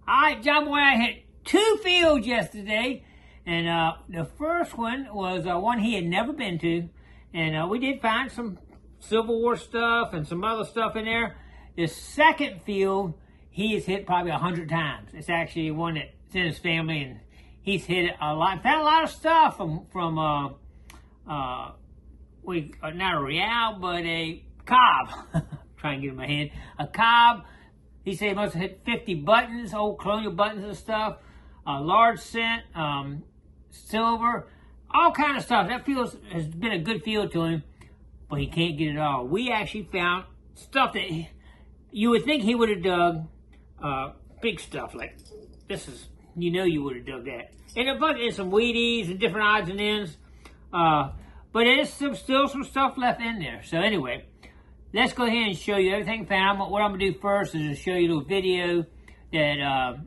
All right, John Boy, I hit 2 fields yesterday, and the first one was one he had never been to, and we did find some Civil War stuff and some other stuff in there. The second field, he has hit probably 100 times. It's actually one that's in his family, and he's hit it a lot. Found a lot of stuff from not a real, but a cob. Trying to get in my head. A cob. He said he must have hit 50 buttons, old colonial buttons and stuff. Large cent, silver, all kind of stuff. That field has been a good field to him, but he can't get it all. We actually found stuff that you would think he would have dug. Big stuff like this is, you would have dug that. And a bunch of some Wheaties and different odds and ends. But there's still some stuff left in there. So anyway, let's go ahead and show you everything found. What I'm going to do first is to show you a little video that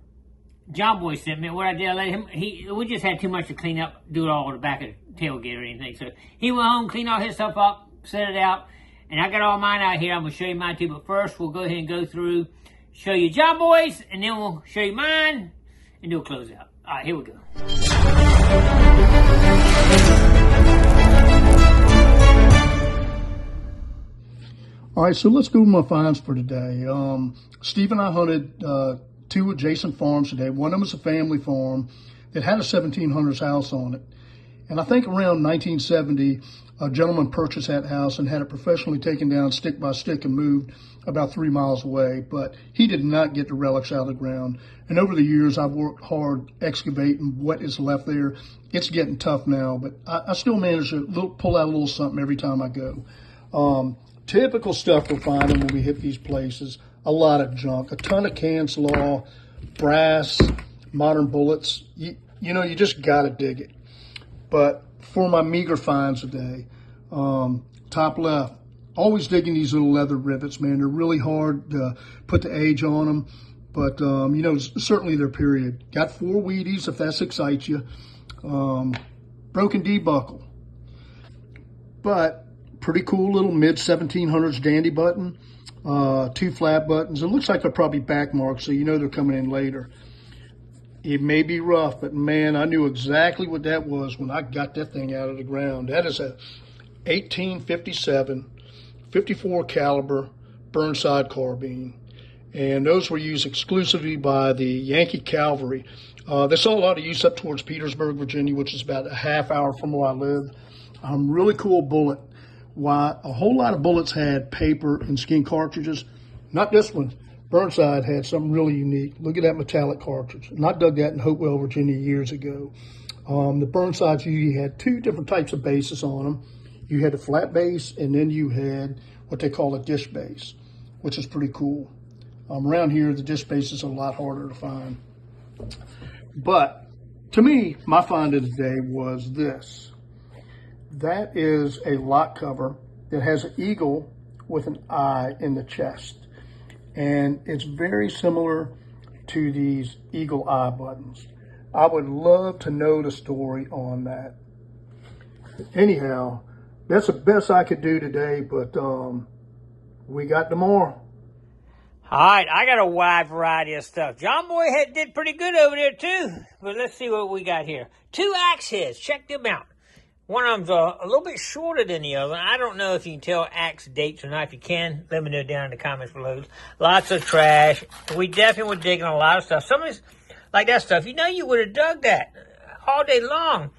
John Boy sent me. What I did, I let him, we just had too much to clean up, do it all on the back of the tailgate or anything. So he went home, cleaned all his stuff up, set it out. And I got all mine out here. I'm going to show you mine too. But first, we'll go ahead and go through, show you John Boy's, and then we'll show you mine and do a closeout. All right, here we go. All right, so let's go with my finds for today. Steve and I hunted 2 adjacent farms today. One of them was a family farm that had a 1700s house on it. And I think around 1970, a gentleman purchased that house and had it professionally taken down stick by stick and moved about 3 miles away. But he did not get the relics out of the ground. And over the years, I've worked hard excavating what is left there. It's getting tough now, but I still manage to pull out a little something every time I go. Typical stuff we're finding when we hit these places. A lot of junk, a ton of can slaw, brass, modern bullets. You just got to dig it. But for my meager finds today, top left, always digging these little leather rivets, man. They're really hard to put the age on them. But, certainly they're period. Got 4 Wheaties, if that excites you. Broken D buckle. But pretty cool little mid-1700s dandy button. 2 flat buttons. It looks like they're probably back marks, so they're coming in later. It may be rough, but man, I knew exactly what that was when I got that thing out of the ground. That is a 1857 54 caliber Burnside carbine. And those were used exclusively by the Yankee Cavalry. They saw a lot of use up towards Petersburg, Virginia, which is about a half hour from where I live. Really cool bullet. Why a whole lot of bullets had paper and skin cartridges. Not this one. Burnside had something really unique. Look at that metallic cartridge. And I dug that in Hopewell, Virginia years ago. The Burnsides usually had 2 different types of bases on them. You had a flat base, and then you had what they call a dish base, which is pretty cool. Around here, the dish base is a lot harder to find. But to me, my find of the day was this. That is a lock cover that has an eagle with an eye in the chest. And it's very similar to these eagle eye buttons. I would love to know the story on that. Anyhow, that's the best I could do today, but we got tomorrow. All right, I got a wide variety of stuff. John Boy did pretty good over there too. But let's see what we got here. 2 axe heads. Check them out. One of them's a little bit shorter than the other. I don't know if you can tell axe dates or not. If you can, let me know down in the comments below. Lots of trash. We definitely were digging a lot of stuff. Some of this, like that stuff, you would have dug that all day long.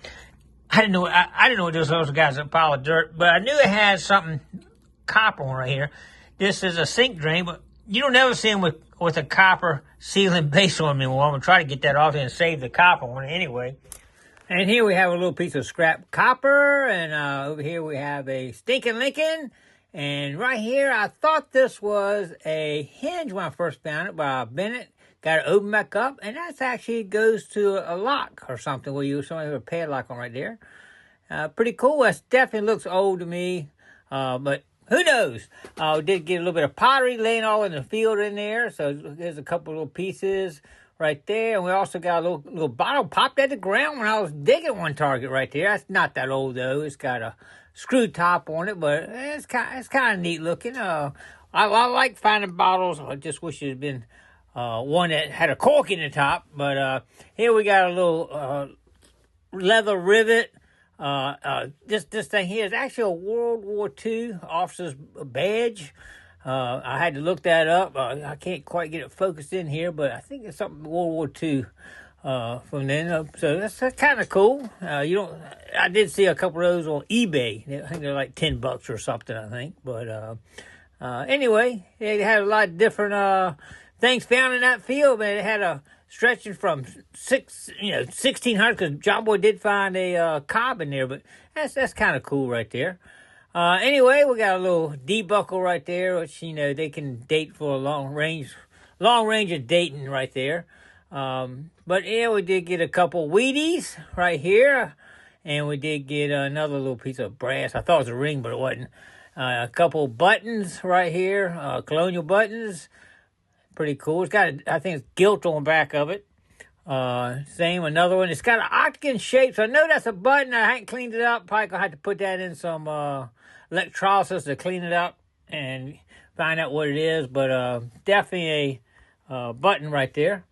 I didn't know what those guys, a pile of dirt, but I knew it had something copper on right here. This is a sink drain, but you don't ever see them with a copper sealing base on me. Well, I'm going to try to get that off and save the copper on it anyway. And here we have a little piece of scrap copper, and over here we have a stinking Lincoln. And right here, I thought this was a hinge when I first found it, but I bent it, got it open back up, and that actually goes to a lock or something where you somebody with a padlock on right there. Pretty cool. That definitely looks old to me, but who knows? Did get a little bit of pottery laying all in the field in there, so there's a couple little pieces right there. And we also got a little bottle popped at the ground when I was digging one target right there. That's not that old though. It's got a screw top on it, but it's kind of neat looking. I like finding bottles. I just wish it had been one that had a cork in the top. But here we got a little leather rivet. This thing here is actually a World War II officer's badge. I had to look that up. I can't quite get it focused in here, but I think it's something World War II from then. So that's kind of cool. I did see a couple of those on eBay. I think they're like $10 or something, I think. But anyway, they had a lot of different things found in that field. Man, it had a stretching from 1600, because John Boy did find a cob in there, but that's kind of cool right there. Anyway, we got a little D-buckle right there, which, they can date for a long range of dating right there. But yeah, we did get a couple Wheaties right here, and we did get another little piece of brass. I thought it was a ring, but it wasn't. A couple buttons right here, colonial buttons. Pretty cool. It's got, I think it's gilt on the back of it. Same, another one. It's got an octagon shape, so I know that's a button. I haven't cleaned it up. Probably gonna have to put that in some electrolysis to clean it up and find out what it is. But definitely a button right there.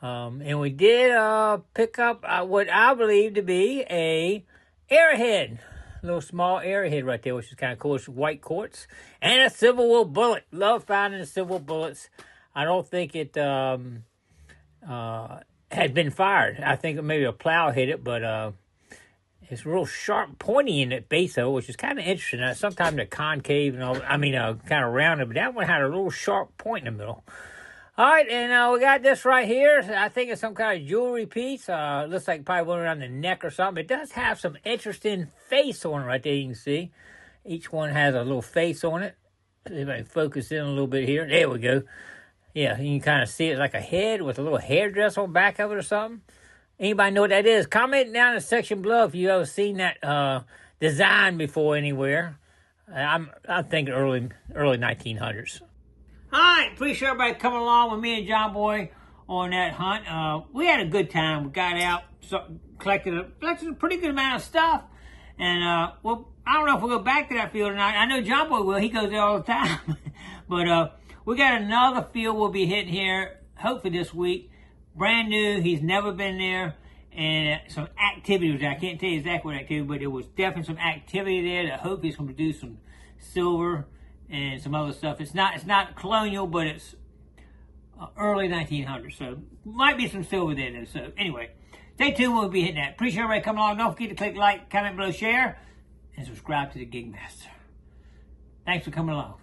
And we did pick up what I believe to be a arrowhead. A little small arrowhead right there, which is kind of cool. It's white quartz. And a Civil War bullet. Love finding the Civil War bullets. I don't think it had been fired. I think maybe a plow hit it, but it's real sharp, pointy in the base of it, which is kind of interesting. Sometimes they're concave and all. Kind of rounded, but that one had a little sharp point in the middle. All right, and we got this right here. I think it's some kind of jewelry piece. Looks like probably one around the neck or something. It does have some interesting face on it right there, you can see. Each one has a little face on it. If I focus in a little bit here. There we go. Yeah, you can kind of see it like a head with a little hairdress on the back of it or something. Anybody know what that is? Comment down in the section below if you ever seen that design before anywhere. I'm thinking early 1900s. All right, appreciate everybody coming along with me and John Boy on that hunt. We had a good time. We got out, collected a pretty good amount of stuff. And, I don't know if we'll go back to that field or not. I know John Boy will. He goes there all the time. But we got another field we'll be hitting here, hopefully this week. Brand new. He's never been there. And some activity was there. I can't tell you exactly what activity, but there was definitely some activity there that hopefully is going to produce some silver and some other stuff. It's not colonial, but it's early 1900s. So might be some silver there though. So anyway, stay tuned. We'll be hitting that. Appreciate everybody coming along. Don't forget to click like, comment below, share, and subscribe to the Gigmaster. Thanks for coming along.